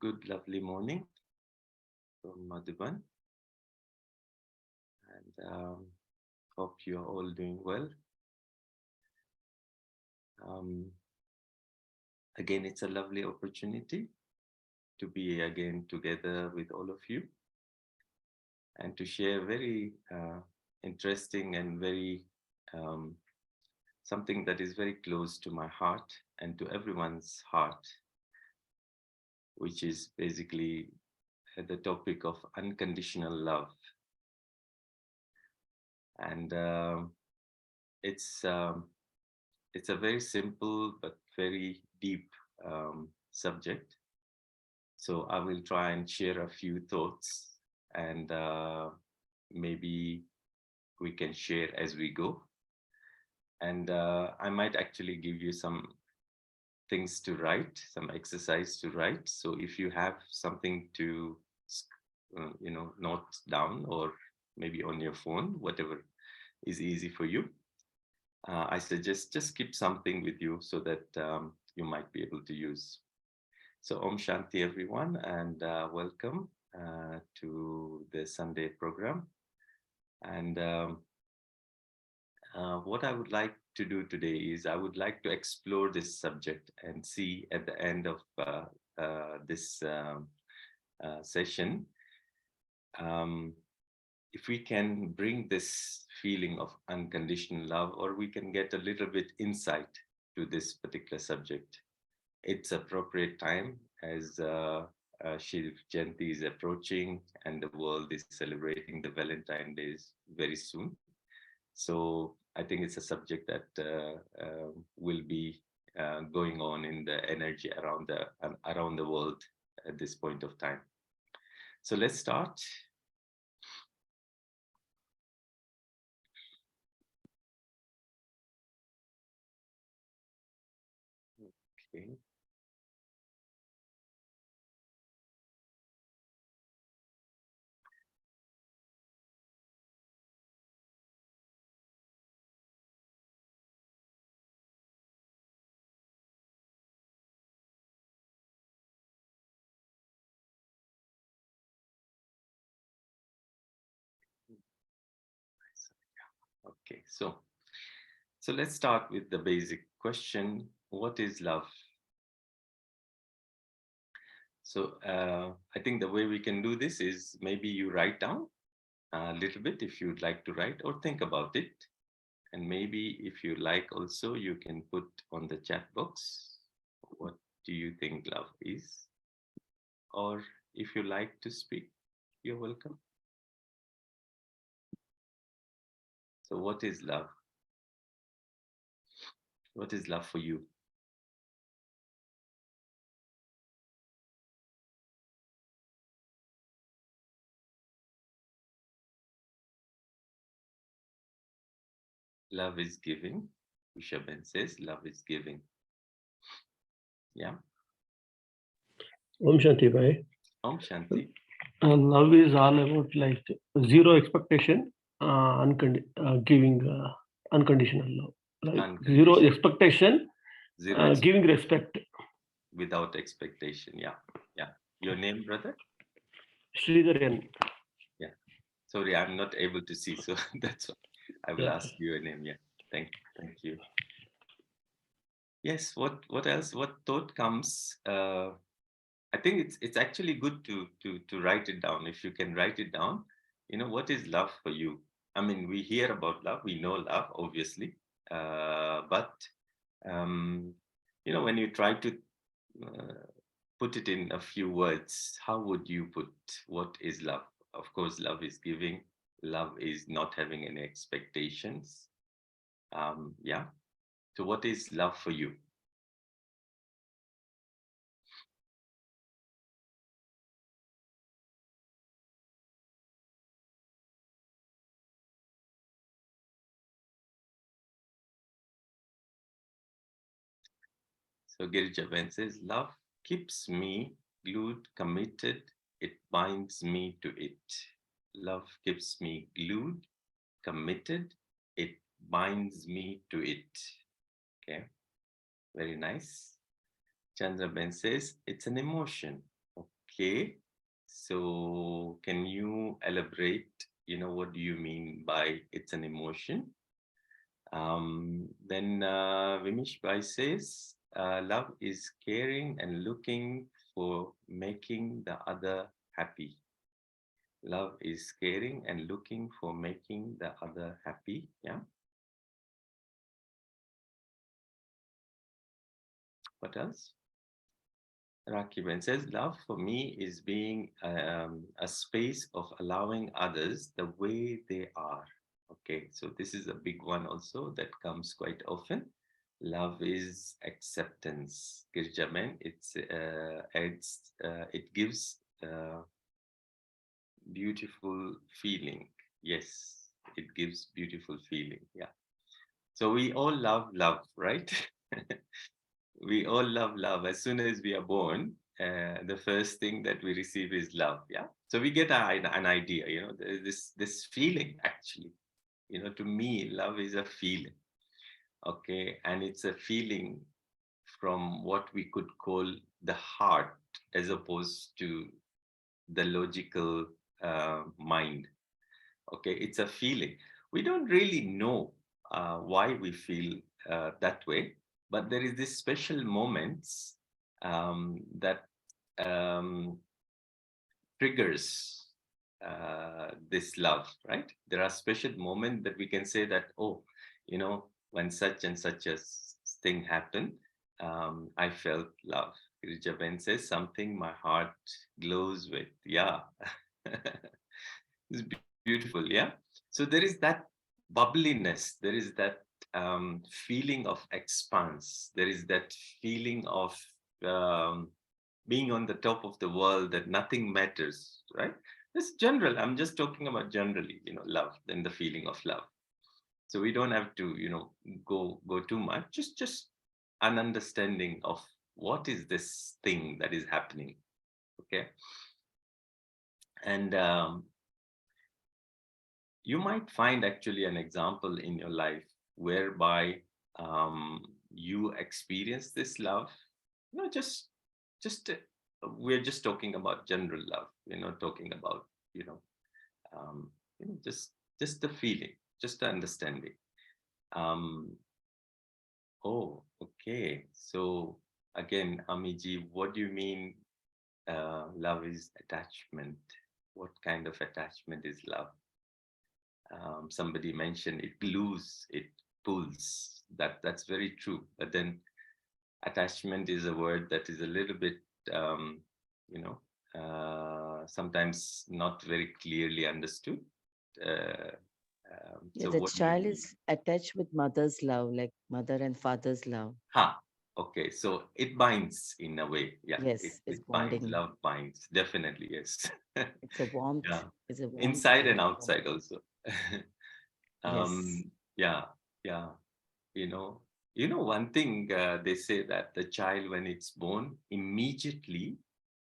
Good, lovely morning from Madhuban, and hope you are all doing well. Again, it's a lovely opportunity to be again together with all of you and to share very interesting and very something that is very close to my heart and to everyone's heart, which is basically the topic of unconditional love. And it's a very simple but very deep subject. So I will try and share a few thoughts, and maybe we can share as we go. And I might actually give you some things to write, some exercise to write. So if you have something to, note down, or maybe on your phone, whatever is easy for you, I suggest just keep something with you so that you might be able to use. So Om Shanti, everyone, and welcome to the Sunday program. And what I would like to do today is I would like to explore this subject and see at the end of this session if we can bring this feeling of unconditional love, or we can get a little bit insight to this particular subject. It's appropriate time as Shiv Jayanti is approaching and the world is celebrating the Valentine's Day very soon. So I think it's a subject that will be going on in the energy around the world at this point of time. So let's start. Okay. Okay, so let's start with the basic question. What is love? So I think the way we can do this is maybe you write down a little bit if you'd like to write, or think about it. And maybe if you like also, you can put on the chat box, what do you think love is? Or if you like to speak, you're welcome. So what is love? What is love for you? Love is giving. Ushaben says love is giving. Yeah. Om Shanti Bhai. Om Shanti. Love is all about like zero expectation, giving unconditional love. Like zero expectation, giving respect. Without expectation, yeah. Yeah. Your name, brother? Sridharan. Yeah. Sorry, I'm not able to see, so that's why I will ask you your name. Yeah. Thank you. Yes. What else? What thought comes? I think it's actually good to write it down. If you can write it down, what is love for you? I mean, we hear about love, we know love, obviously, but when you try to put it in a few words, how would you put what is love? Of course, love is giving. Love is not having any expectations. Yeah. So what is love for you? So Girjaben says, love keeps me glued, committed, it binds me to it. Love keeps me glued, committed, it binds me to it. Okay, very nice. Chandraben says, it's an emotion. Okay. So can you elaborate, what do you mean by it's an emotion? Then Vimish Bhai says, love is caring and looking for making the other happy. Love is caring and looking for making the other happy. Yeah. What else? Rakiben says, love for me is being a space of allowing others the way they are. Okay, so this is a big one also that comes quite often. Love is acceptance. Girjaman, it gives beautiful feeling. Yes, it gives beautiful feeling. Yeah. So we all love love, right? We all love love. As soon as we are born, the first thing that we receive is love. Yeah. So we get an idea. This feeling actually. To me, love is a feeling. Okay, and it's a feeling from what we could call the heart, as opposed to the logical mind. Okay, it's a feeling. We don't really know why we feel that way, but there is this special moments that um, triggers this love, right? There are special moments that we can say that, oh, when such and such a thing happened, I felt love. Japan says something my heart glows with. Yeah. It's beautiful. Yeah. So there is that bubbliness. There is that feeling of expanse. There is that feeling of um, being on the top of the world, that nothing matters, right? It's general. I'm just talking about generally, love and the feeling of love. So we don't have to, go too much. Just an understanding of what is this thing that is happening. Okay. And you might find actually an example in your life whereby you experience this love. Just we're just talking about general love. We're not talking about um, just the feeling, just the understanding. um, oh, okay. So again, Amiji, what do you mean love is attachment? What kind of attachment is love? Somebody mentioned it glues, it pulls. That's very true. But then attachment is a word that is a little bit, um, sometimes not very clearly understood. Uh, Yeah, so the what do you child mean? is attached with mother's love, like mother and father's love. Ha. Okay, so it binds in a way. Yeah, it, Yes, it's it binds. bonding. Love binds. Definitely, yes. It's a warmth. Yeah. It's a warmth Inside between and the two. outside also. Yes. Yeah, yeah. You know, one thing they say that the child, when it's born, immediately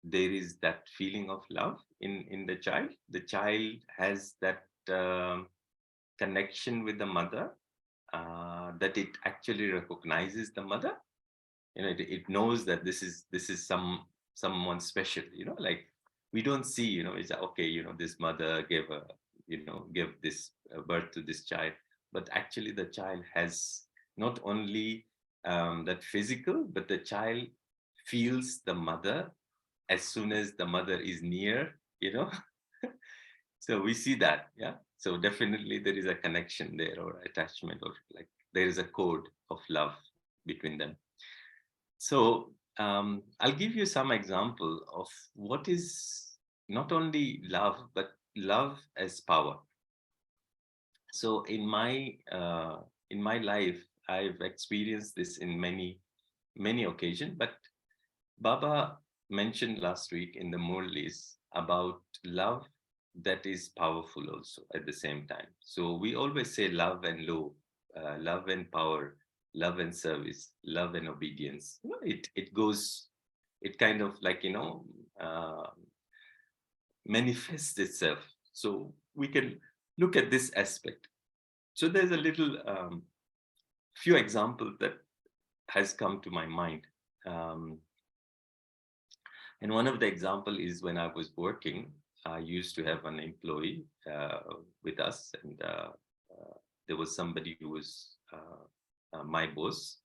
there is that feeling of love in the child. The child has that connection with the mother, that it actually recognizes the mother. It knows that this is someone special. Like, we don't see, it's okay, this mother gave this birth to this child, but actually the child has not only that physical, but the child feels the mother as soon as the mother is near. So we see that. Yeah, so definitely there is a connection there, or attachment, or like there is a code of love between them. So I'll give you some example of what is not only love, but love as power. So in my life, I've experienced this in many occasions. But Baba mentioned last week in the Murlis about love that is powerful also at the same time. So we always say love and love and power, love and service, love and obedience. It goes, it kind of like, manifests itself. So we can look at this aspect. So there's a little few examples that has come to my mind. Um, And one of the example is when I was working, I used to have an employee with us, and there was somebody who was my boss,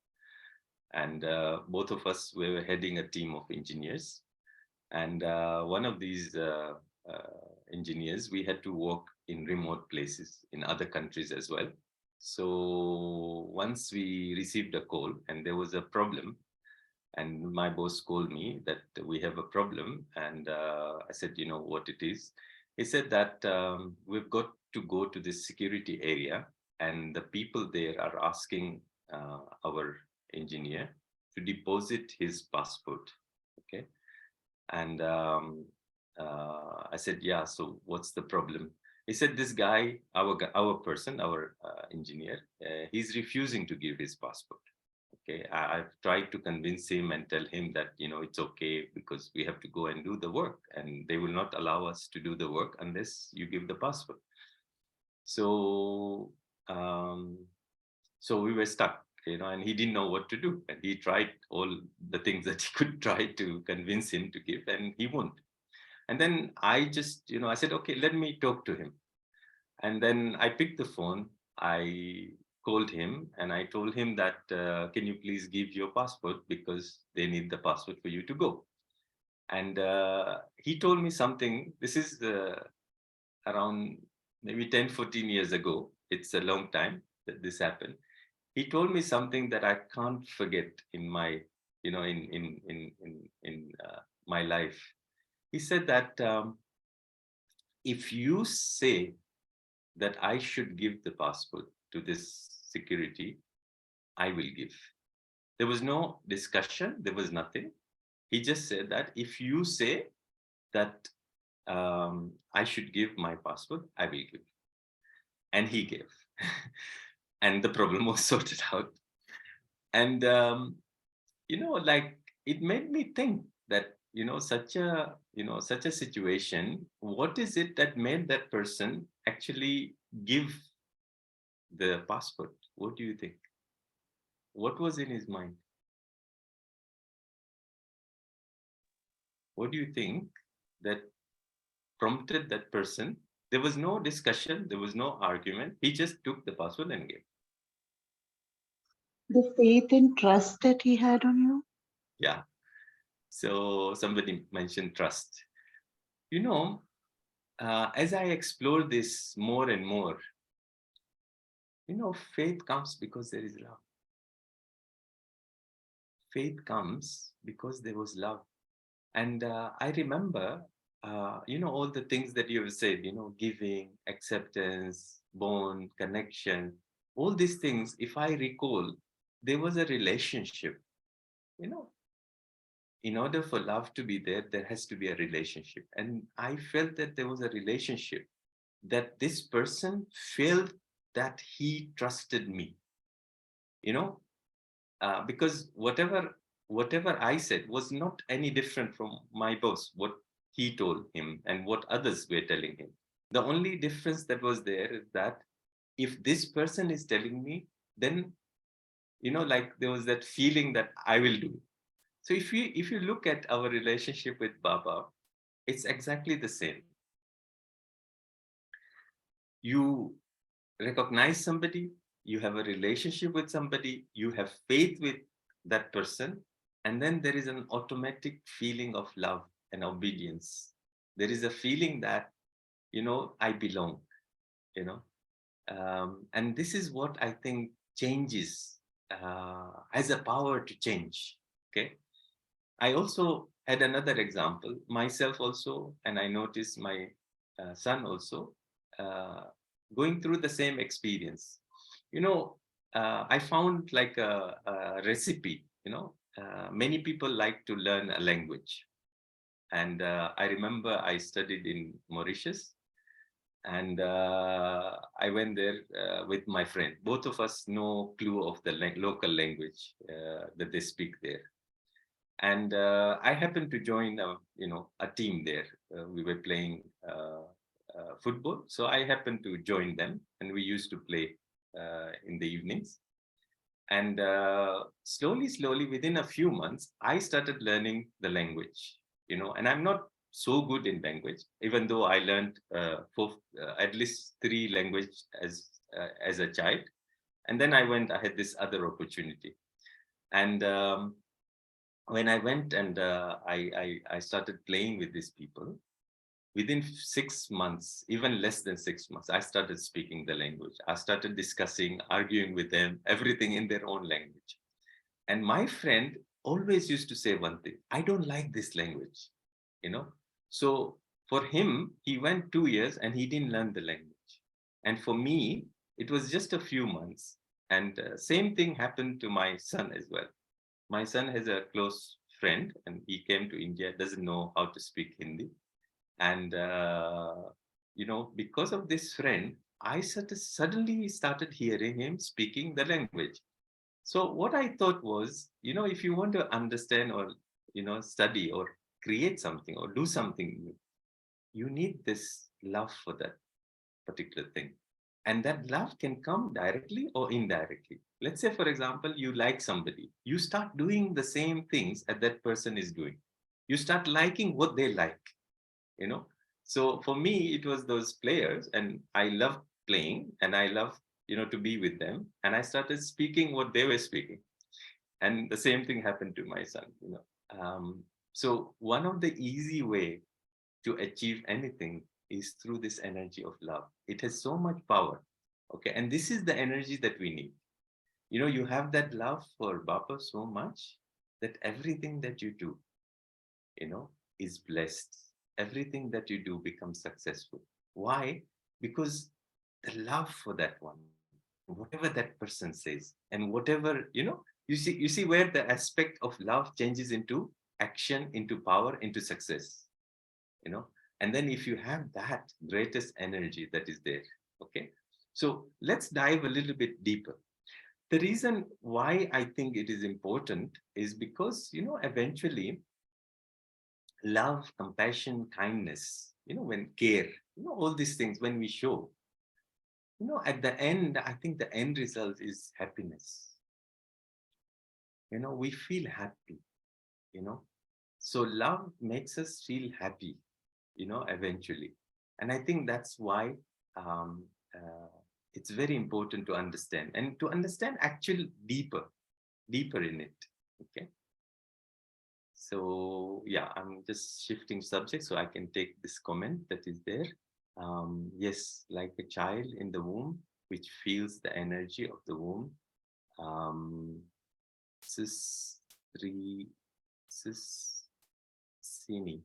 and both of us were heading a team of engineers. And one of these engineers, we had to work in remote places in other countries as well. So once we received a call and there was a problem, and my boss called me that we have a problem, and I said, you know what it is? He said that we've got to go to this security area, and the people there are asking our engineer to deposit his passport. Okay. And I said, yeah, so what's the problem? He said, this guy, our person, our engineer, he's refusing to give his passport. Okay, I've tried to convince him and tell him that, you know, it's okay because we have to go and do the work, and they will not allow us to do the work unless you give the passport. So, so we were stuck, you know, and he didn't know what to do. And he tried all the things that he could try to convince him to give, and he won't. And then I just, you know, I said, okay, let me talk to him. And then I picked the phone. I called him and I told him that, can you please give your passport because they need the passport for you to go. And he told me something. This is around maybe 10, 14 years ago. It's a long time that this happened. He told me something that I can't forget in my, you know, in my life. He said that if you say that I should give the passport to this security, I will give. There was no discussion. There was nothing. He just said that if you say that I should give my passport, I will give. And he gave. And the problem was sorted out. And, you know, like it made me think that, you know, such a situation, what is it that made that person actually give the passport? What do you think? What was in his mind? What do you think that prompted that person? There was no discussion, there was no argument. He just took the passport and gave. The faith and trust that he had on you? Yeah. So somebody mentioned trust. You know, as I explore this more and more, you know, faith comes because there is love. Faith comes because there was love. And I remember, you know, all the things that you have said, you know, giving, acceptance, bond, connection, all these things, if I recall, there was a relationship, you know. In order for love to be there, there has to be a relationship. And I felt that there was a relationship, that this person felt that he trusted me, you know, because whatever I said was not any different from my boss, what he told him and what others were telling him. The only difference that was there is that if this person is telling me, then, you know, like there was that feeling that I will do. So if you look at our relationship with Baba, it's exactly the same. You recognize somebody, you have a relationship with somebody, you have faith with that person, and then there is an automatic feeling of love and obedience. There is a feeling that, you know, I belong, you know. And this is what I think changes, has a power to change. Okay. I also had another example, myself also, and I noticed my son also going through the same experience. You know, I found like a recipe, you know, many people like to learn a language. And I remember I studied in Mauritius, and I went there with my friend. Both of us no clue of the local language that they speak there. And I happened to join, you know, a team there. We were playing football, so I happened to join them, and we used to play in the evenings. And slowly, within a few months, I started learning the language. and I'm not so good in language, even though I learned at least 3 languages as a child. And then I had this other opportunity. And when I went and I started playing with these people, within 6 months, even less than 6 months, I started speaking the language. I started discussing, arguing with them, everything in their own language. And my friend always used to say one thing: I don't like this language, So for him, he went 2 years and he didn't learn the language. And for me, it was just a few months. And same thing happened to my son as well. My son has a close friend and he came to India, doesn't know how to speak Hindi. And, because of this friend, I suddenly started hearing him speaking the language. So what I thought was, if you want to understand or, study or create something or do something new, you need this love for that particular thing. And that love can come directly or indirectly. Let's say, for example, you like somebody. You start doing the same things that person is doing. You start liking what they like, So for me, it was those players, and I love playing and I love, to be with them. And I started speaking what they were speaking. And the same thing happened to my son. So one of the easy way to achieve anything is through this energy of love. It has so much power. Okay. And this is the energy that we need. You have that love for Baba so much that everything that you do, is blessed. Everything that you do becomes successful. Why? Because the love for that one, whatever that person says, and whatever, you see where the aspect of love changes into action, into power, into success, and then if you have that greatest energy that is there, okay. So let's dive a little bit deeper. The reason why I think it is important is because, eventually love, compassion, kindness, when care, all these things, when we show, at the end, I think the end result is happiness. We feel happy, so love makes us feel happy, eventually. And I think that's why um, it's very important to understand, and to understand actually deeper in it. Okay. So yeah, I'm just shifting subject so I can take this comment that is there. Yes, like a child in the womb, which feels the energy of the womb. Sis Sini.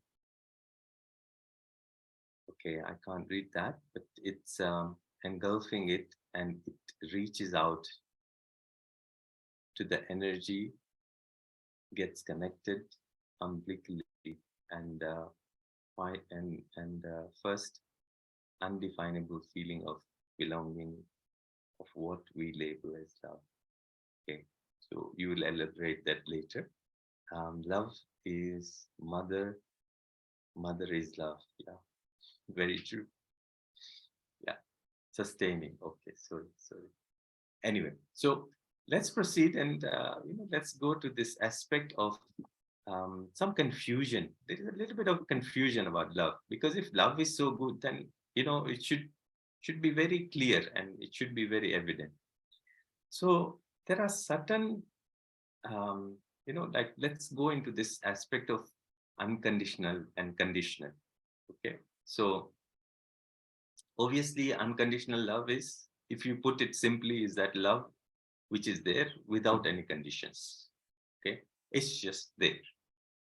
Okay, I can't read that, but it's engulfing it, and it reaches out to the energy, gets connected umbilically, and first undefinable feeling of belonging, of what we label as love. Okay, so you will elaborate that later. Love is mother is love. Yeah, very true. Yeah, sustaining. Okay, sorry. Anyway, so let's proceed, and let's go to this aspect of some confusion. There is a little bit of confusion about love, because if love is so good, then it should be very clear and it should be very evident. So there are certain like, let's go into this aspect of unconditional and conditional. Okay, so obviously unconditional love is, if you put it simply, is that love which is there without any conditions. Okay, it's just there.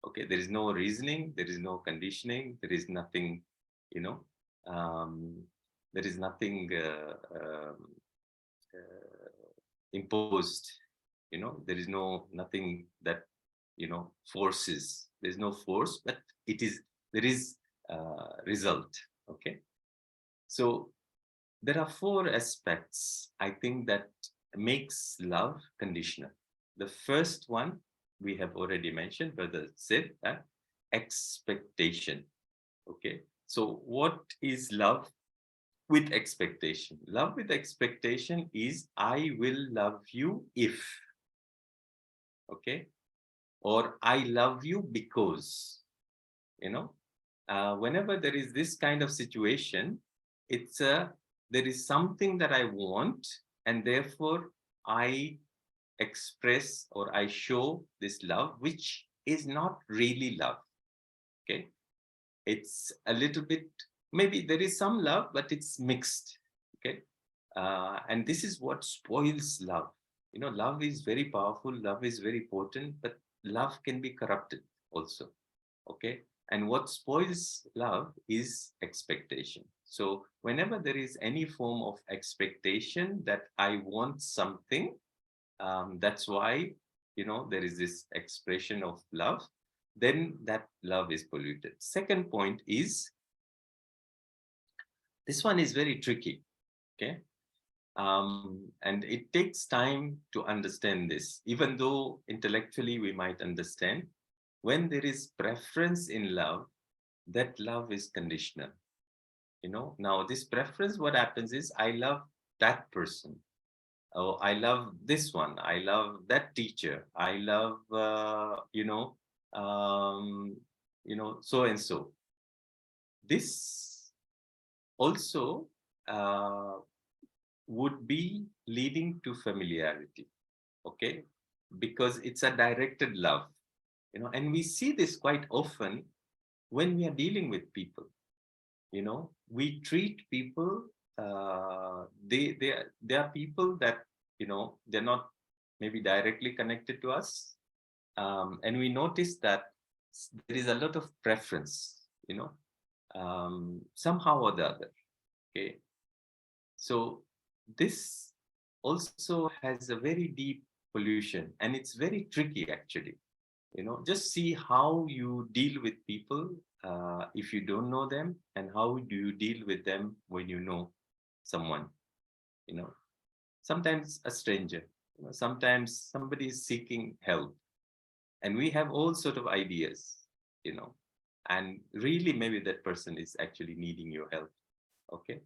Okay, there is no reasoning, there is no conditioning, there is nothing, there is nothing imposed, there is nothing that forces. There's no force, but there is result. Okay, so there are 4 aspects, I think, that makes love conditional. The first one we have already mentioned, brother said, that expectation. Okay, so what is love with expectation? Love with expectation is, I will love you if, okay, or I love you because, Whenever there is this kind of situation, there is something that I want, and therefore I express or I show this love, which is not really love. Okay, it's a little bit, maybe there is some love, but it's mixed. Okay, and this is what spoils love. Love is very powerful, love is very potent, but love can be corrupted also. Okay, and what spoils love is expectation. So whenever there is any form of expectation that I want something, that's why there is this expression of love, then that love is polluted. Second point is, this one is very tricky. Okay, and it takes time to understand this, even though intellectually we might understand. When there is preference in love, that love is conditional. Now this preference, what happens is, I love that person. Oh, I love this one. I love that teacher. I love, so and so. This also would be leading to familiarity. Okay, because it's a directed love. And we see this quite often when we are dealing with people. We treat people, they are people that they're not maybe directly connected to us, and we notice that there is a lot of preference, somehow or the other. Okay, so this also has a very deep pollution, and it's very tricky actually. Just see how you deal with people if you don't know them, and how do you deal with them when you know someone. Sometimes a stranger, sometimes somebody is seeking help, and we have all sort of ideas, and really maybe that person is actually needing your help. Okay,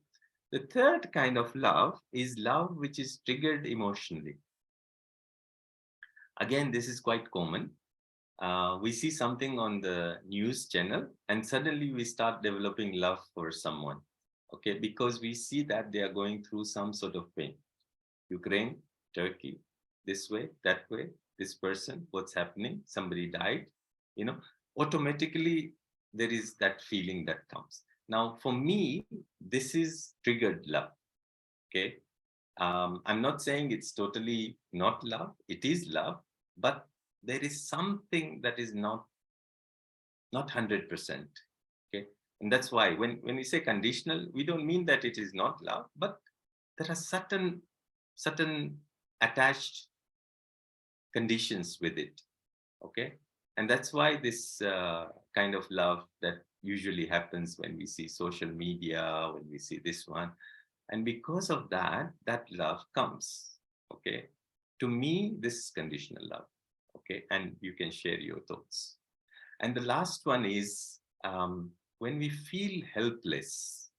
the third kind of love is love which is triggered emotionally. Again, this is quite common. We see something on the news channel, and suddenly we start developing love for someone. Okay, because we see that they are going through some sort of pain. Ukraine, Turkey, this way, that way, this person, what's happening, somebody died, automatically there is that feeling that comes. Now, for me, this is triggered love. Okay, I'm not saying it's totally not love. It is love, but there is something that is not 100%. Okay, and that's why when we say conditional, we don't mean that it is not love, but there are certain attached conditions with it. Okay, and that's why this kind of love that usually happens when we see social media, when we see this one, and because of that love comes. Okay, to me this is conditional love. Okay, and you can share your thoughts. And the last one is when we feel helpless,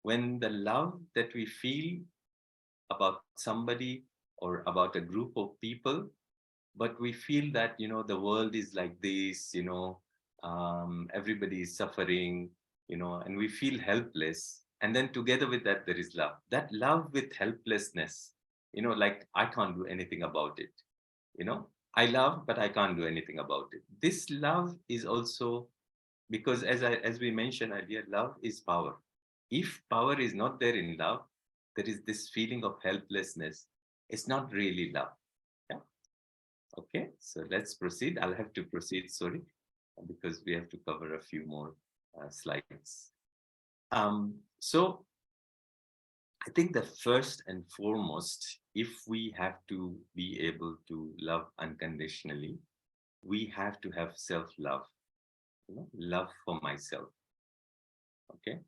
when the love that we feel about somebody or about a group of people, but we feel that the world is like this, everybody is suffering, and we feel helpless. And then together with that there is love, that love with helplessness, like I can't do anything about it. I love, but I can't do anything about it. This love is also, because as we mentioned earlier, love is power. If power is not there in love, there is this feeling of helplessness. It's not really love. Yeah. Okay, so let's proceed. I'll have to proceed, sorry, because we have to cover a few more slides. So I think the first and foremost, if we have to be able to love unconditionally, we have to have self-love, love for myself. Okay,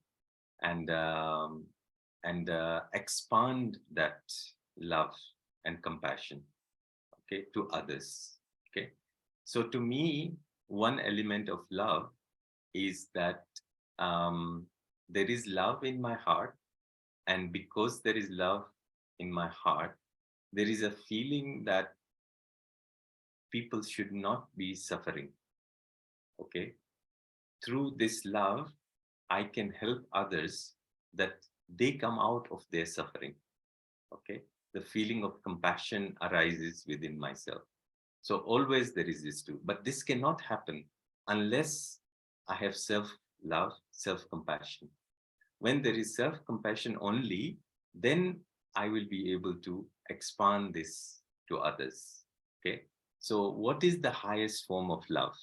and expand that love and compassion, okay, to others. Okay, so to me, one element of love is that there is love in my heart, and because there is love in my heart, there is a feeling that people should not be suffering. Okay, through this love, I can help others that they come out of their suffering. Okay. The feeling of compassion arises within myself. So always there is this too. But this cannot happen unless I have self-love, self-compassion. When there is self-compassion only, then I will be able to expand this to others. Okay. So what is the highest form of love?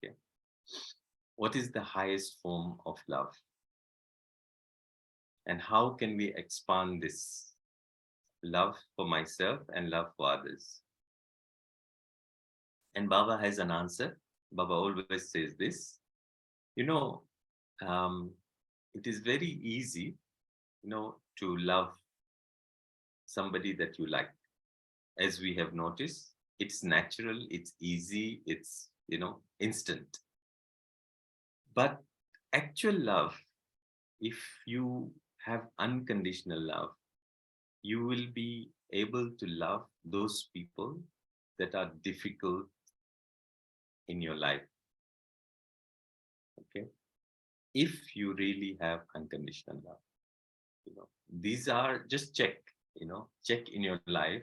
Okay. What is the highest form of love? And how can we expand this love for myself and love for others? And Baba has an answer. Baba always says this. You know, it is very easy, to love somebody that you like. As we have noticed, it's natural, it's easy, it's, instant. But actual love, if you have unconditional love, you will be able to love those people that are difficult in your life. Okay. If you really have unconditional love, these are just check in your life,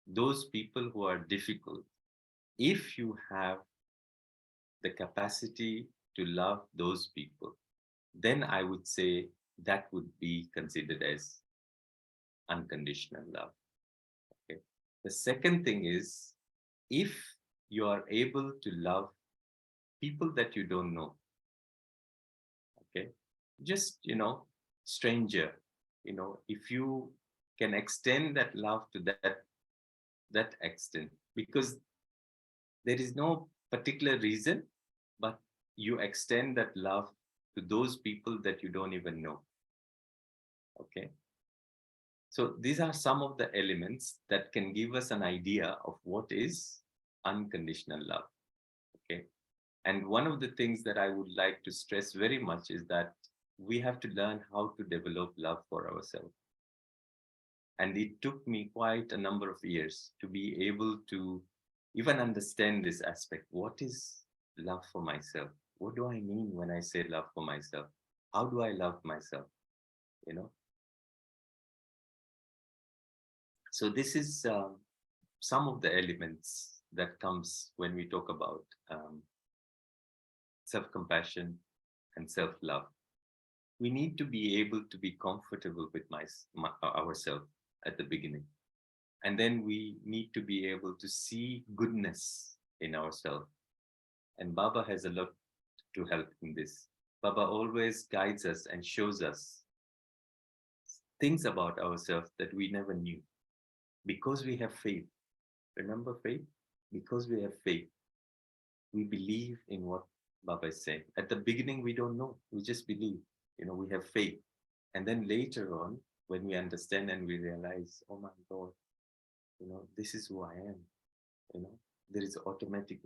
those people who are difficult. If you have the capacity to love those people, then I would say that would be considered as unconditional love. Okay. The second thing is, if you are able to love people that you don't know, okay, just, stranger, if you can extend that love to that extent, because there is no particular reason, but you extend that love to those people that you don't even know. Okay. So these are some of the elements that can give us an idea of what is unconditional love. Okay. And one of the things that I would like to stress very much is that we have to learn how to develop love for ourselves. And it took me quite a number of years to be able to even understand this aspect. What is love for myself? What do I mean when I say love for myself? How do I love myself? So this is some of the elements that comes when we talk about self-compassion and self-love. We need to be able to be comfortable with ourselves at the beginning. And then we need to be able to see goodness in ourselves. And Baba has a lot to help in this. Baba always guides us and shows us things about ourselves that we never knew. Because we have faith. Remember faith? Because we have faith, we believe in what Baba is saying. At the beginning, we don't know. We just believe. We have faith. And then later on, when we understand and we realize, oh my God, this is who I am. There is automatic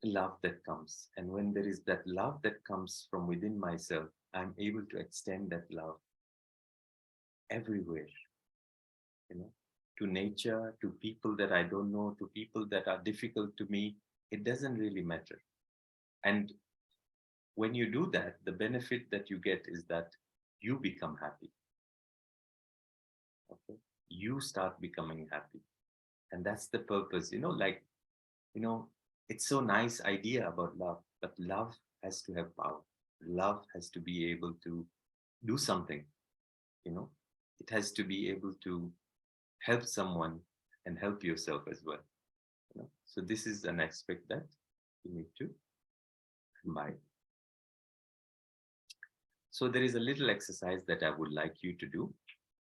love that comes. And when there is that love that comes from within myself, I'm able to extend that love everywhere, to nature, to people that I don't know, to people that are difficult to me. It doesn't really matter. And when you do that, the benefit that you get is that you become happy. Okay? You start becoming happy. And that's the purpose, it's so nice idea about love, but love has to have power. Love has to be able to do something, it has to be able to help someone and help yourself as well. So this is an aspect that you need to combine. So there is a little exercise that I would like you to do.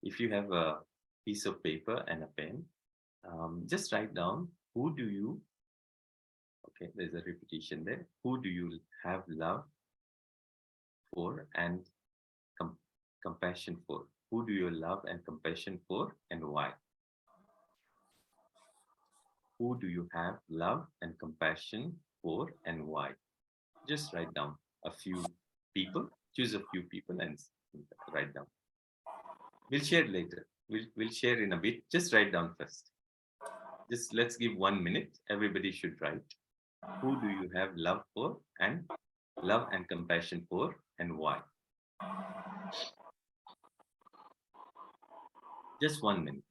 If you have a piece of paper and a pen, just write down, who do you, okay, there's a repetition there. Who do you have love for and compassion for? Who do you love and compassion for, and why? Who do you have love and compassion for, and why? Just write down a few people, choose a few people and write down. We'll share later. We'll share in a bit. Just write down first. Just let's give 1 minute. Everybody should write. Who do you have love for and love and compassion for, and why? Just 1 minute.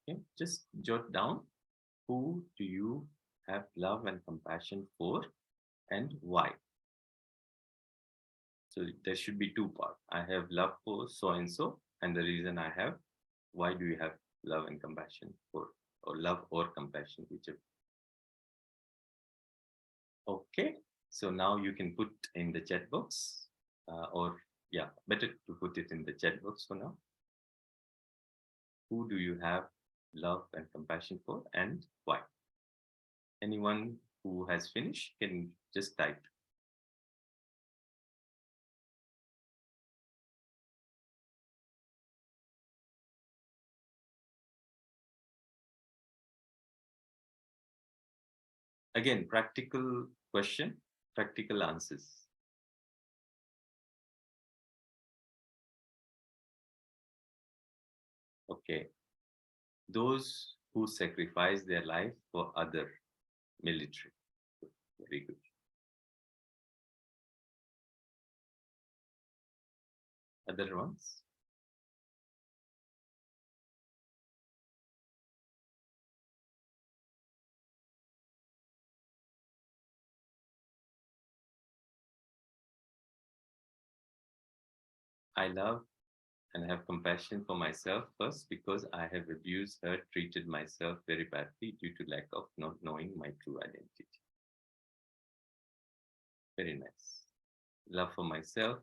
Okay, just jot down, who do you have love and compassion for, and why? So there should be 2 parts. I have love for so and so, and the reason I have. Why do you have love and compassion for, or love or compassion, whichever? Okay, so now you can put in the chat box, or yeah, better to put it in the chat box for now. Who do you have love and compassion for, and why? Anyone who has finished can just type. Again, practical question, practical answers. Okay. Those who sacrifice their life for other, military. Very good. Other ones? I love and have compassion for myself first because I have abused, hurt, treated myself very badly due to lack of not knowing my true identity. Very nice. Love for myself,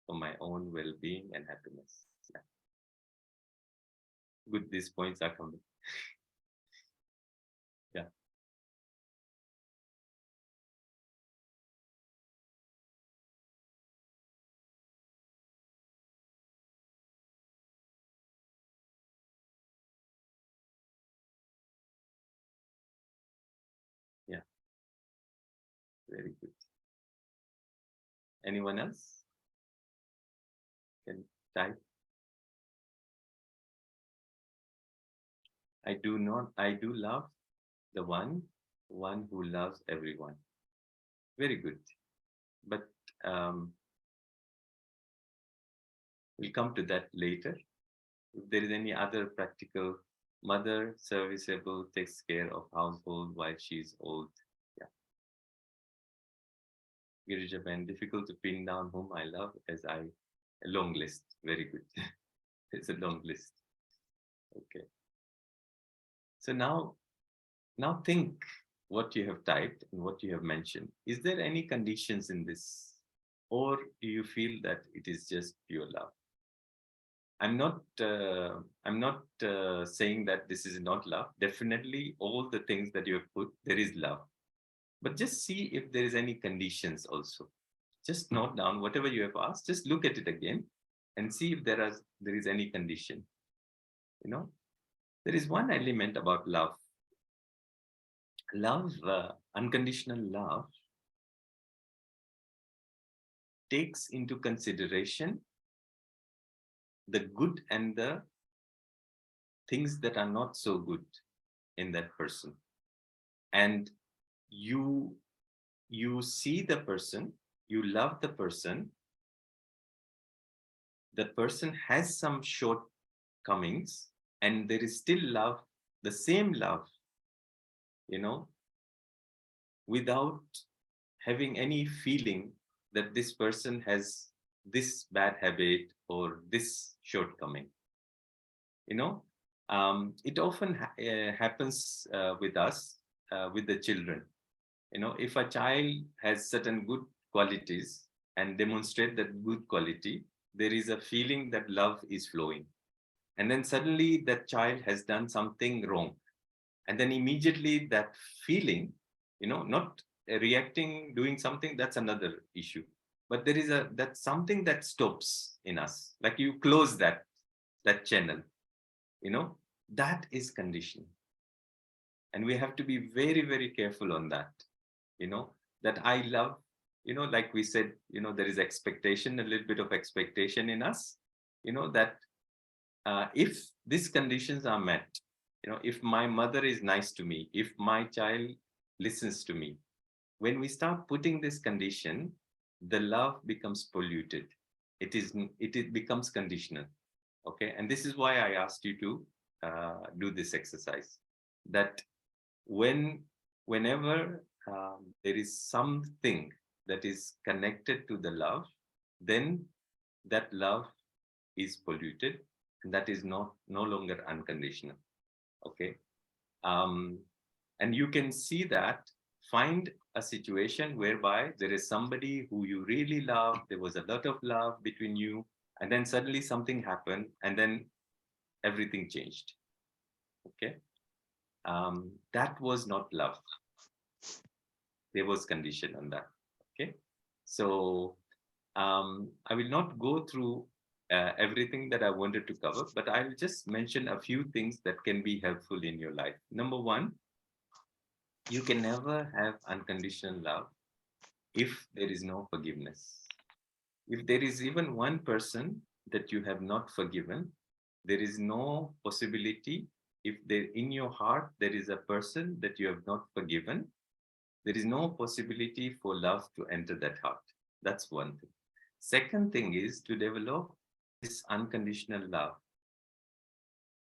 for my own well-being and happiness. Yeah. Good, these points are coming. Yeah. Yeah. Very good. Anyone else? Can type. I do love the one who loves everyone. Very good. But we'll come to that later. If there is any other practical, mother, serviceable, takes care of household while she's old. Yeah. Girijaban, difficult to pin down whom I love a long list. Very good. It's a long list. Okay. So now think what you have typed and what you have mentioned. Is there any conditions in this? Or do you feel that it is just pure love? I'm not saying that this is not love. Definitely all the things that you have put, there is love. But just see if there is any conditions also. Just note down whatever you have asked, just look at it again and see if there is any condition. You know, there is one element about love. Love, unconditional love, takes into consideration the good and the things that are not so good in that person. And you see the person, you love the person has some shortcomings, and there is still love, the same love, without having any feeling that this person has this bad habit or this shortcoming. It often happens with us, with the children. If a child has certain good qualities and demonstrate that good quality, there is a feeling that love is flowing. And then suddenly that child has done something wrong. And then immediately that feeling, not reacting, doing something, that's another issue. But there is that's something that stops in us. Like you close that channel, that is conditioning. And we have to be very, very careful on that, that I love, like we said, there is expectation, a little bit of expectation in us, that if these conditions are met, if my mother is nice to me, if my child listens to me, when we start putting this condition, the love becomes polluted. It becomes conditional. Okay. And this is why I asked you to do this exercise, that whenever there is something that is connected to the love, then that love is polluted, and that is no longer unconditional. Okay. And you can see that, find a situation whereby there is somebody who you really love, there was a lot of love between you, and then suddenly something happened, and then everything changed. Okay. That was not love. There was condition on that. Okay. So I will not go through everything that I wanted to cover, but I'll just mention a few things that can be helpful in your life. Number one, you can never have unconditional love if there is no forgiveness. If there is even one person that you have not forgiven, there is no possibility. If there in your heart there is a person that you have not forgiven, there is no possibility for love to enter that heart. That's one thing. Second thing is, to develop this unconditional love,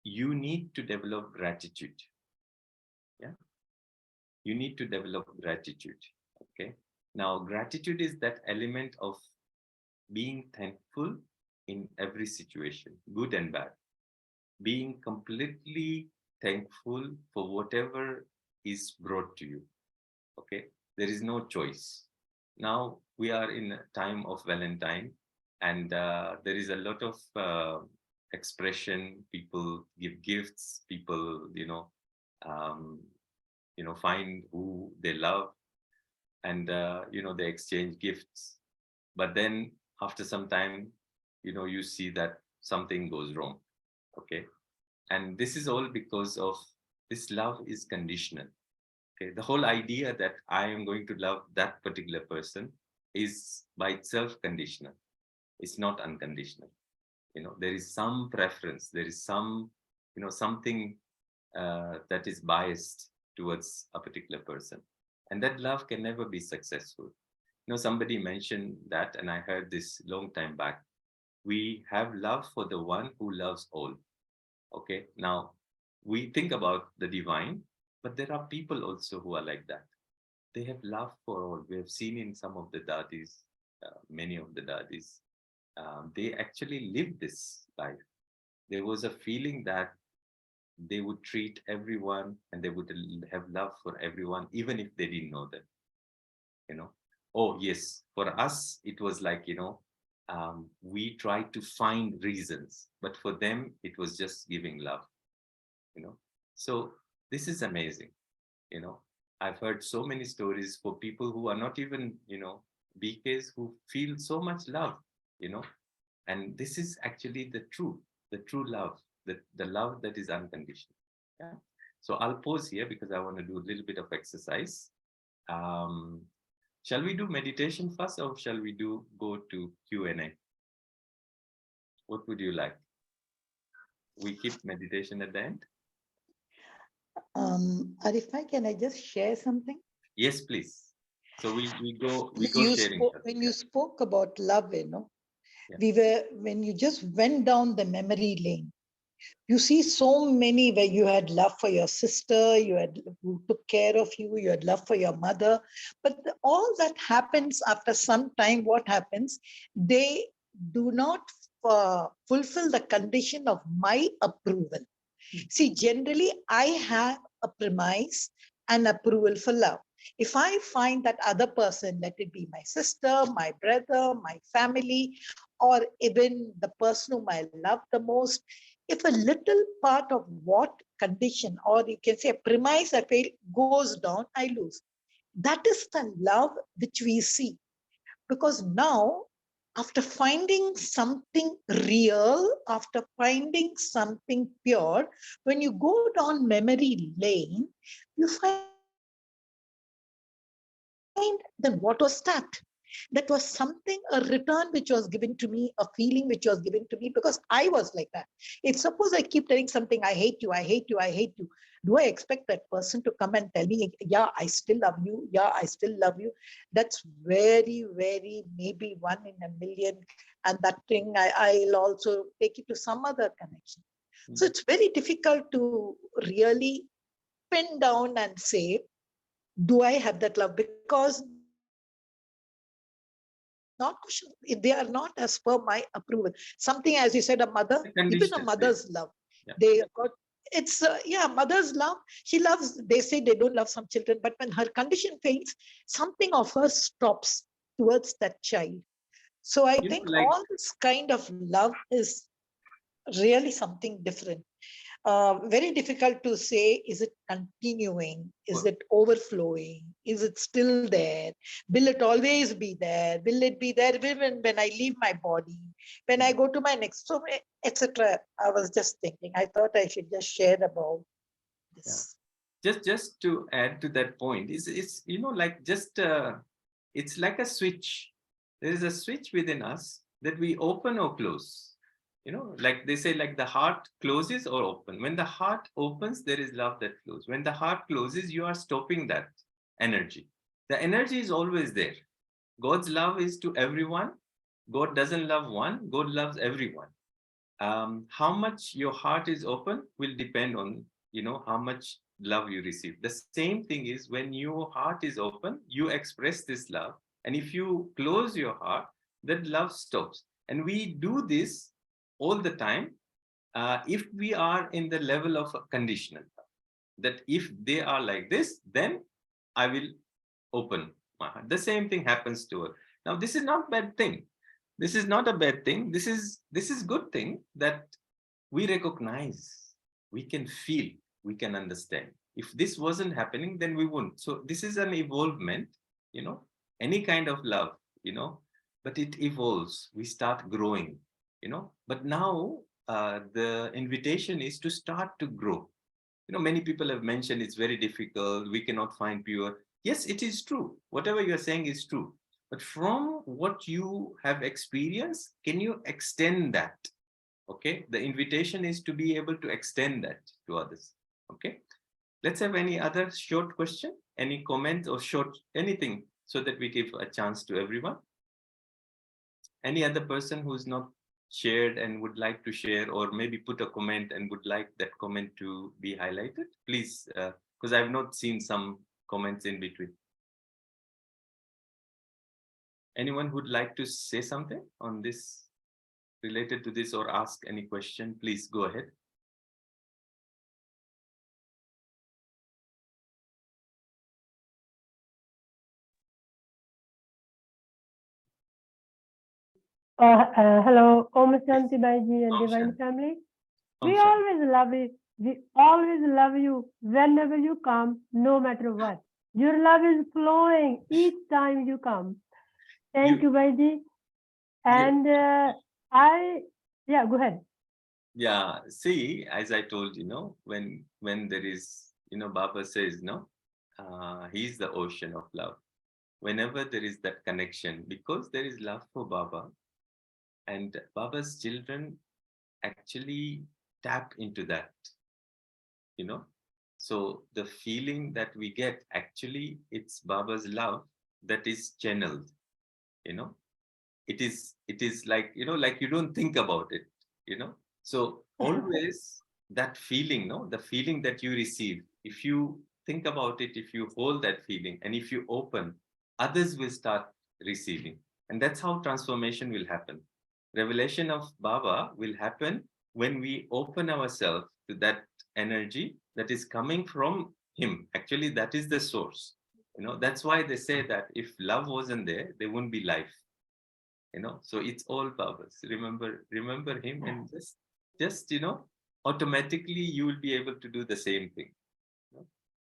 you need to develop gratitude. Yeah. You need to develop gratitude. Okay. Now, gratitude is that element of being thankful in every situation, good and bad. Being completely thankful for whatever is brought to you. Okay. There is no choice. Now we are in a time of Valentine, and there is a lot of expression. People give gifts. People, find who they love, and they exchange gifts. But then after some time, you see that something goes wrong. Okay, and this is all because of this love is conditional. Okay, the whole idea that I am going to love that particular person is by itself conditional. It's not unconditional. There is some preference. There is some, something that is biased towards a particular person, and that love can never be successful. Somebody mentioned that, and I heard this long time back. We have love for the one who loves all. Okay, now we think about the divine, but there are people also who are like that. They have love for all. We have seen in some of the dadis, many of the dadis, they actually live this life. There was a feeling that they would treat everyone and they would have love for everyone, even if they didn't know them. Oh yes, for us, it was like, we tried to find reasons, but for them, it was just giving love. So this is amazing. I've heard so many stories for people who are not even, BKs, who feel so much love, and this is actually the true love, the love that is unconditional. Yeah. So I'll pause here because I want to do a little bit of exercise. Shall we do meditation first, or shall we go to Q&A? What would you like? We keep meditation at the end? Arifai, can I just share something? Yes, please. So we go You sharing. when you spoke about love, Yeah. when you just went down the memory lane, you see so many where you had love for your sister, who took care of you, you had love for your mother. But all that happens after some time, what happens? They do not fulfill the condition of my approval. See, generally, I have a premise and approval for love. If I find that other person, let it be my sister, my brother, my family, or even the person whom I love the most, if a little part of what condition, or you can say a premise I fail, goes down, I lose. That is the love which we see. Because now, after finding something real, after finding something pure, when you go down memory lane, you find then what was that? That was something, a return which was given to me, a feeling which was given to me, because I was like that. If suppose I keep telling something, I hate you, I hate you, I hate you, do I expect that person to come and tell me, yeah, I still love you, yeah, I still love you? That's very, very, maybe one in a million. And that thing, I'll also take it to some other connection. So it's very difficult to really pin down and say, do I have that love? Because not question, they are not as per my approval. Something, as you said, a mother, even a mother's love, they got, it's mother's love. She loves, they say they don't love some children, but when her condition fails, something of her stops towards that child. So I think all this kind of love is really something different. Very difficult to say, is it continuing? Is it overflowing? Is it still there? Will it always be there? Will it be there even when I leave my body? When I go to my next, so etc. I was just thinking, I thought I should just share about this. Just to add to that point, it's like just it's like a switch. There is a switch within us that we open or close. Like they say, like the heart closes or open. When the heart opens, there is love that flows. When the heart closes, you are stopping that energy. The energy is always there. God's love is to everyone. God doesn't love one, God loves everyone. How much your heart is open will depend on, how much love you receive. The same thing is when your heart is open, you express this love. And if you close your heart, that love stops. And we do this all the time if we are in the level of conditional love. That if they are like this, then I will open my heart. The same thing happens to us. Now, this is not a bad thing. This is not a bad thing. This is good thing that we recognize, we can feel, we can understand. If this wasn't happening, then we wouldn't. So this is an evolvement, any kind of love, but it evolves. We start growing, But now the invitation is to start to grow. Many people have mentioned it's very difficult. We cannot find pure. Yes, it is true. Whatever you're saying is true. But from what you have experienced, can you extend that? Okay. The invitation is to be able to extend that to others. Okay. Let's have any other short question, any comment or short anything so that we give a chance to everyone. Any other person who's not shared and would like to share, or maybe put a comment and would like that comment to be highlighted, please, because I've not seen some comments in between. Anyone who'd like to say something on this, related to this, or ask any question, please go ahead. Hello, Om Shanti Baiji and Divine Family. We always love you. We always love you whenever you come, no matter what. Your love is flowing each time you come. Thank you, Baiji. And go ahead. Yeah, see, as I told you, when there is, Baba says, he's the ocean of love. Whenever there is that connection, because there is love for Baba, and Baba's children actually tap into that, So the feeling that we get, actually, it's Baba's love that is channeled, It is like, like you don't think about it, So always that feeling, the feeling that you receive, if you think about it, if you hold that feeling, and if you open, others will start receiving. And that's how transformation will happen. Revelation of Baba will happen when we open ourselves to that energy that is coming from him. Actually, that is the source. That's why they say that if love wasn't there, there wouldn't be life. So it's all Baba's. Remember him, and just automatically you will be able to do the same thing.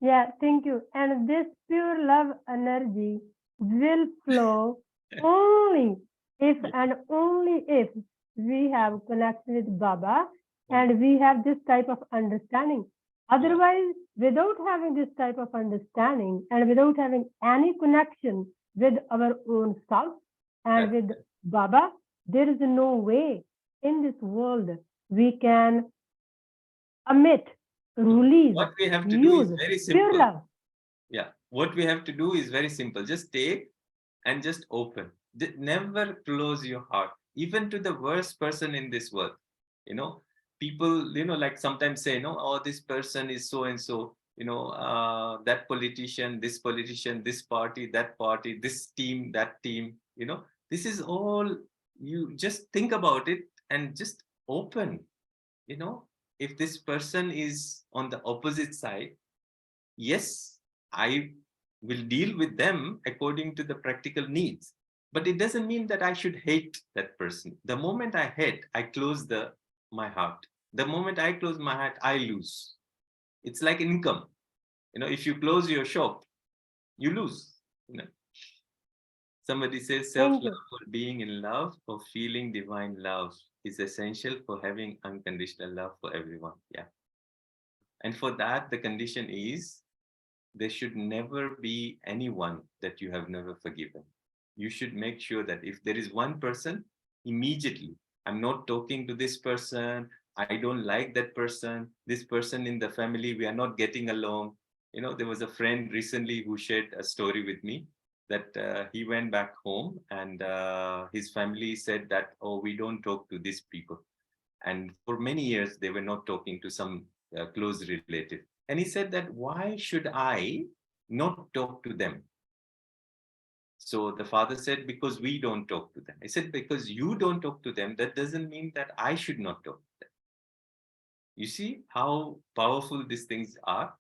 Yeah, thank you. And this pure love energy will flow only if and only if we have connection with Baba and we have this type of understanding. Otherwise, without having this type of understanding and without having any connection with our own self and with Baba, there is no way in this world we can emit, release, What we have to do is use very pure simple. love. Yeah, what we have to do is very simple. Just take and just open. Never close your heart, even to the worst person in this world. You know, people, like sometimes say, no, oh, this person is so and so, that politician, this party, that party, this team, that team, this is all, you just think about it and just open, if this person is on the opposite side, yes, I will deal with them according to the practical needs. But it doesn't mean that I should hate that person. The moment I hate, I close my heart. The moment I close my heart, I lose. It's like income. If you close your shop, you lose. Somebody says Thank self-love you. or being in love or feeling divine love is essential for having unconditional love for everyone. Yeah. And for that, the condition is there should never be anyone that you have never forgiven. You should make sure that if there is one person, immediately, I'm not talking to this person, I don't like that person, this person in the family, we are not getting along. There was a friend recently who shared a story with me that he went back home and his family said that, oh, we don't talk to these people. And for many years, they were not talking to some close relative. And he said that, why should I not talk to them? So the father said, because we don't talk to them. I said, because you don't talk to them, that doesn't mean that I should not talk to them. You see how powerful these things are?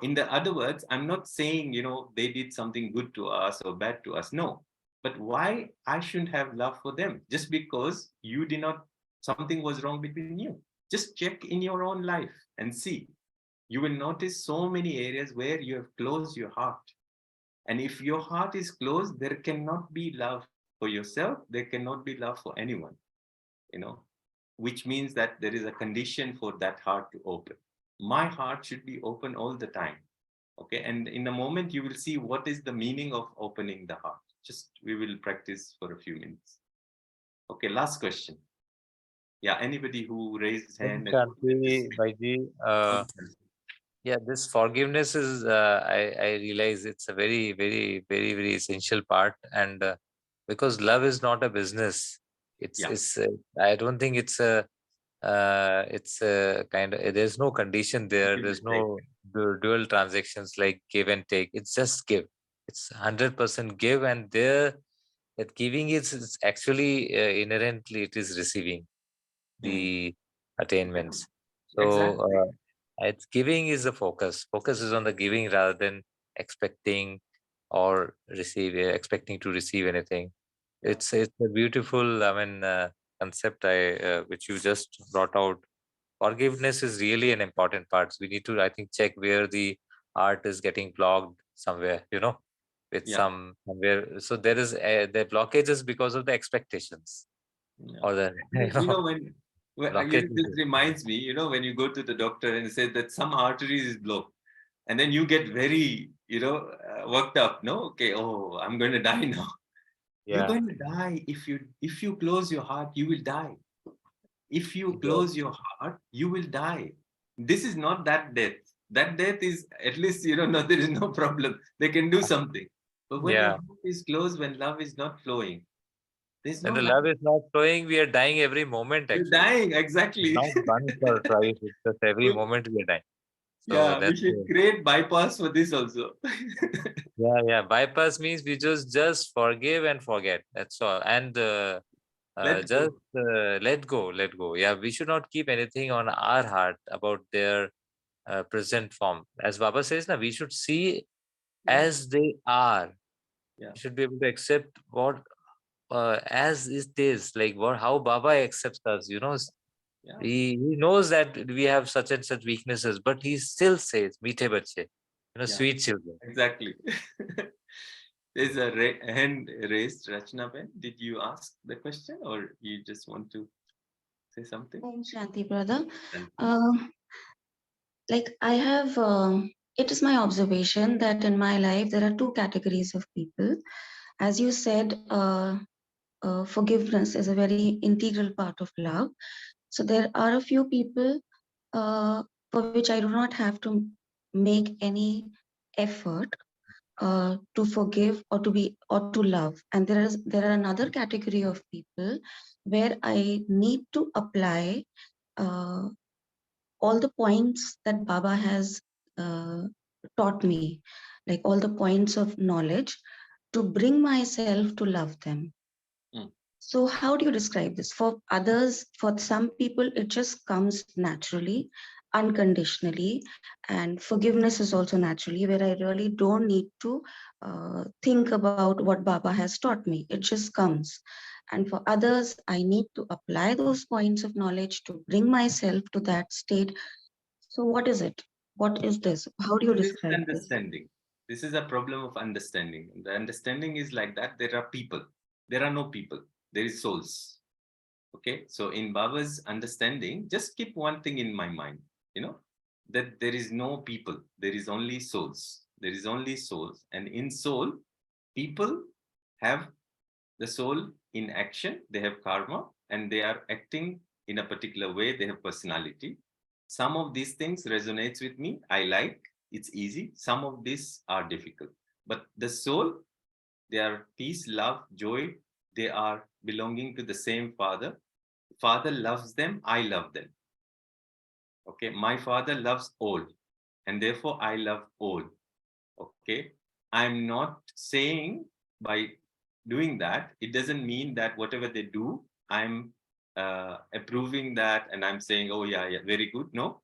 In the other words, I'm not saying, they did something good to us or bad to us. No. But why I shouldn't have love for them? Just because you did not, something was wrong between you. Just check in your own life and see. You will notice so many areas where you have closed your heart. And if your heart is closed, there cannot be love for yourself. There cannot be love for anyone, which means that there is a condition for that heart to open. My heart should be open all the time. Okay. And in a moment, you will see what is the meaning of opening the heart. Just we will practice for a few minutes. Okay. Last question. Yeah. Anybody who raised hand. Shanti, Bhaiji, yeah, this forgiveness is, I realize it's a very, very, very, very essential part. And because love is not a business, it's I don't think it's a kind of, there's no condition there. There's no dual transactions like give and take. It's just give. It's 100% give. And there, that giving is, it's actually inherently, it is receiving the attainments. So Exactly. it's giving is the focus. Focus is on the giving rather than expecting or expecting to receive anything. It's a beautiful, concept which you just brought out. Forgiveness is really an important part. We need to, I think, check where the art is getting blocked somewhere, with somewhere. So there is the blockage is because of the expectations or the This reminds me, when you go to the doctor and say that some arteries is blocked, and then you get very, worked up. No, okay, oh, I'm going to die now. Yeah. You're going to die if you close your heart. You will die. If you close your heart, you will die. This is not that death. That death is at least, no, there is no problem. They can do something. But when your heart is closed, when love is not flowing, there's no when the love is not flowing, we are dying every moment. Actually, you're dying, exactly. not once or twice. It's just every moment we are dying. So we should create bypass for this also. yeah. Bypass means we just forgive and forget. That's all. And let go. Yeah, we should not keep anything on our heart about their present form. As Baba says, we should see as they are. Yeah. We should be able to accept what as it is, like how Baba accepts us. Yeah. He knows that we have such and such weaknesses, but he still says, "Meethe bache," Yeah. sweet children. Exactly. There's a hand raised, Rachna Ben. Did you ask the question or you just want to say something? Om Shanti, brother. Shanti. Like I have, it is my observation that in my life there are two categories of people. As you said, forgiveness is a very integral part of love. So there are a few people for which I do not have to make any effort to forgive or to love, and there are another category of people where I need to apply uh, all the points that Baba has taught me, like all the points of knowledge, to bring myself to love them. Mm. So how do you describe this? For others, for some people, it just comes naturally, unconditionally, and forgiveness is also naturally, where I really don't need to think about what Baba has taught me. It just comes. And for others, I need to apply those points of knowledge to bring myself to that state. So what is it? What is this? How do you This is describe this? understanding. This is a problem of understanding. The understanding is like that. There are people. There are no people. There is souls. Okay. So in Baba's understanding, just keep one thing in my mind, that there is no people. There is only souls. There is only souls. And in soul, people have the soul in action. They have karma and they are acting in a particular way. They have personality. Some of these things resonates with me. I like, it's easy. Some of these are difficult. But the soul, they are peace, love, joy. They are belonging to the same Father. Father loves them. I love them. Okay. My Father loves all. And therefore I love all. Okay. I'm not saying by doing that, it doesn't mean that whatever they do, I'm approving that and I'm saying, oh yeah, very good. No,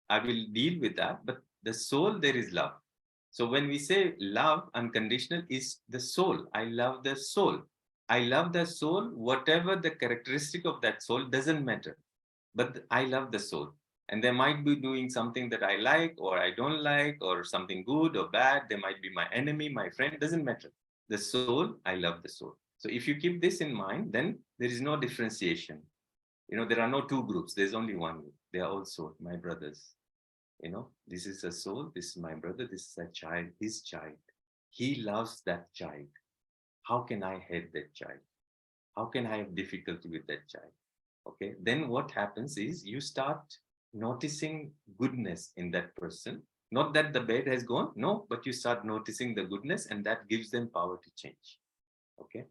I will deal with that. But the soul, there is love. So when we say love, unconditional is the soul. I love the soul. I love the soul, whatever the characteristic of that soul doesn't matter. But I love the soul. And they might be doing something that I like or I don't like, or something good or bad. They might be my enemy, my friend, doesn't matter. The soul, I love the soul. So if you keep this in mind, then there is no differentiation. There are no two groups. There's only one group. They are all soul, my brothers. This is a soul, this is my brother, this is a child, his child. He loves that child. How can I hate that child? How can I have difficulty with that child? Okay, then what happens is you start noticing goodness in that person. Not that the bad has gone, no, but you start noticing the goodness and that gives them power to change. Okay,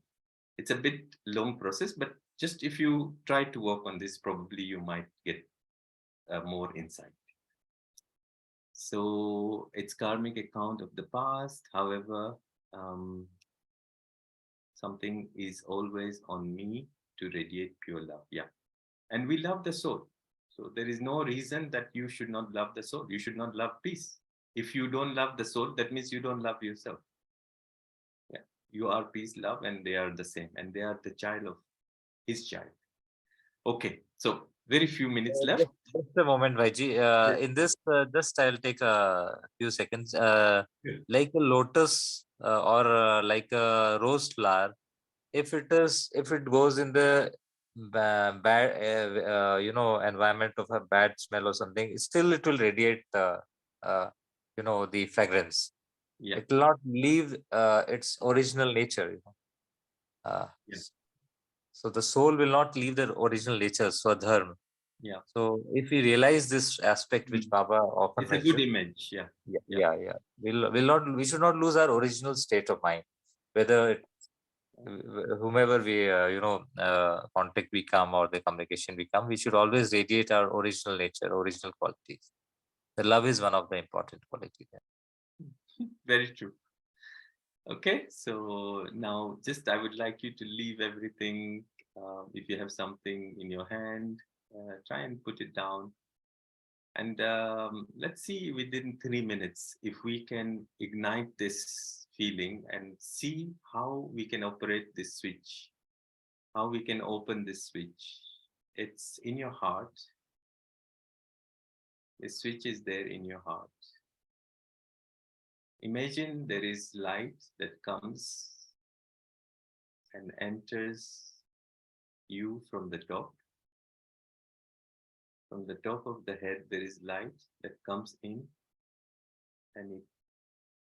it's a bit long process, but just if you try to work on this, probably you might get more insight. So it's karmic account of the past. However, something is always on me to radiate pure love. Yeah. And we love the soul. So there is no reason that you should not love the soul. You should not love peace. If you don't love the soul, that means you don't love yourself. Yeah. You are peace, love, and they are the same. And they are the child of his child. Okay. So very few minutes left. Just a moment, Vaiji. In this, just I'll take a few seconds. Like a lotus or like a rose flower, if it goes in the bad environment of a bad smell or something, still it will radiate the fragrance. Yeah. It will not leave its original nature. Yeah. So the soul will not leave the original nature, swadharma. Yeah. So if we realize this aspect, which Baba often it's a good image. Yeah. Yeah. We should not lose our original state of mind, whether whomever we contact we come or the communication we come, we should always radiate our original nature, original qualities. The love is one of the important qualities. Very true. Okay, so now just I would like you to leave everything. If you have something in your hand, try and put it down. And let's see within 3 minutes if we can ignite this feeling and see how we can operate this switch, how we can open this switch. It's in your heart. The switch is there in your heart. Imagine there is light that comes and enters you from the top. From the top of the head, there is light that comes in and it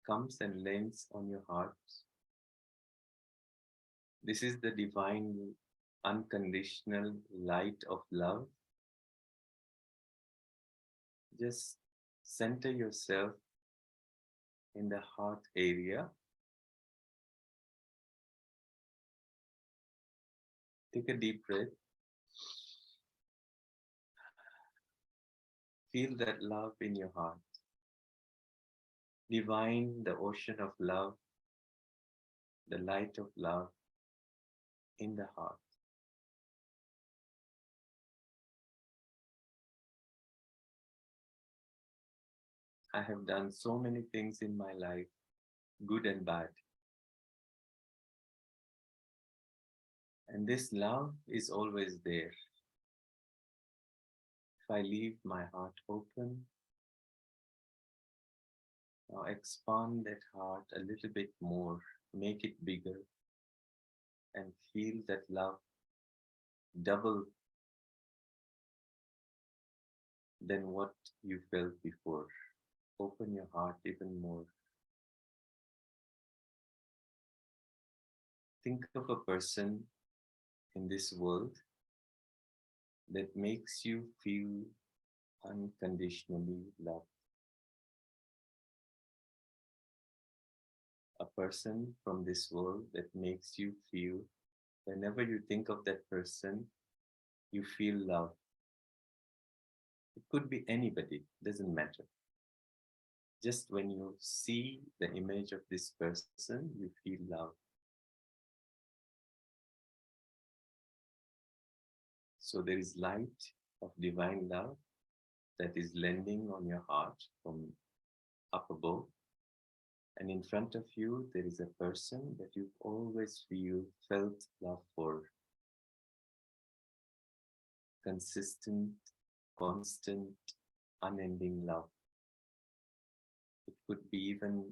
comes and lands on your heart. This is the divine, unconditional light of love. Just center yourself in the heart area. Take a deep breath. Feel that love in your heart. Divine, the ocean of love, the light of love in the heart. I have done so many things in my life, good and bad. And this love is always there. If I leave my heart open, now expand that heart a little bit more, make it bigger, and feel that love double than what you felt before. Open your heart even more. Think of a person in this world that makes you feel unconditionally loved. A person from this world that makes you feel, whenever you think of that person, you feel love. It could be anybody, doesn't matter. Just when you see the image of this person, you feel love. So there is light of divine love that is landing on your heart from up above. And in front of you, there is a person that you've always felt love for. Consistent, constant, unending love. It could be even,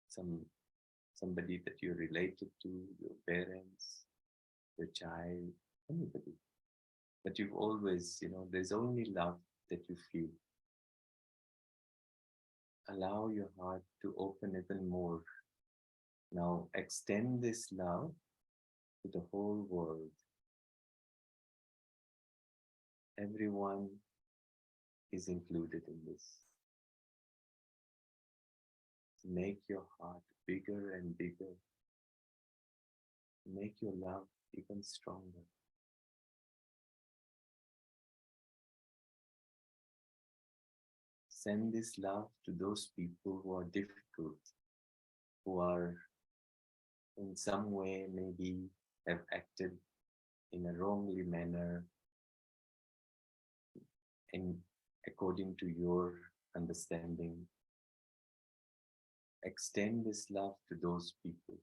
somebody that you're related to, your parents, your child, anybody. But you've always, there's only love that you feel. Allow your heart to open even more. Now extend this love to the whole world. Everyone is included in this. Make your heart bigger and bigger. Make your love even stronger. Send this love to those people who are difficult, who are in some way maybe have acted in a wrongly manner and according to your understanding. Extend this love to those people.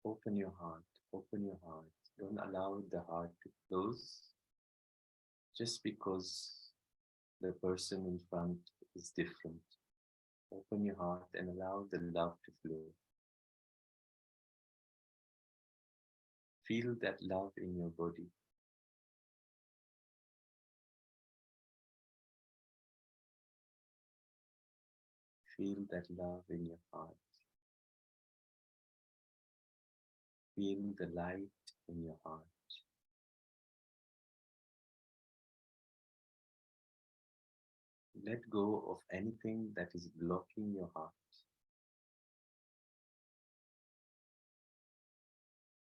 Open your heart, open your heart. Don't allow the heart to close just because the person in front is different. Open your heart and allow the love to flow. Feel that love in your body. Feel that love in your heart. Feel the light in your heart. Let go of anything that is blocking your heart.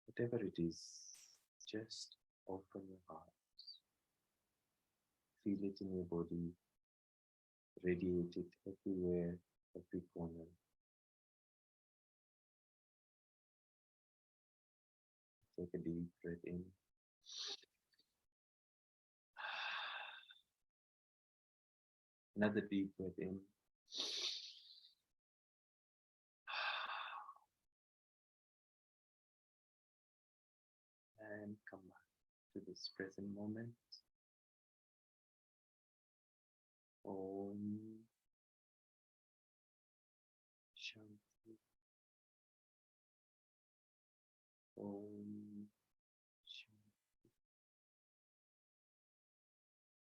Whatever it is, just open your heart. Feel it in your body. Radiate it everywhere, every corner. Take a deep breath in. Another deep breath in. And come back to this present moment. Om Shanti. Om Shanti.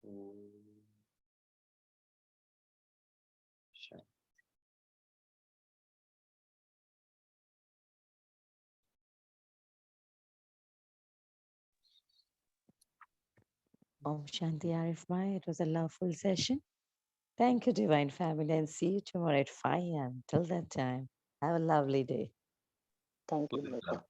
Om Shanti. Om Shanti Arif. It was a lovely session. Thank you, Divine Family, and see you tomorrow at 5 a.m. Till that time, have a lovely day. Thank Full you, of brother. love.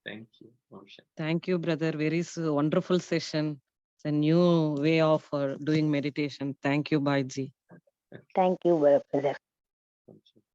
Thank you. Om Shanti. Thank you, brother. Very wonderful session. It's a new way of doing meditation. Thank you, Bhaiji. Thank you, brother.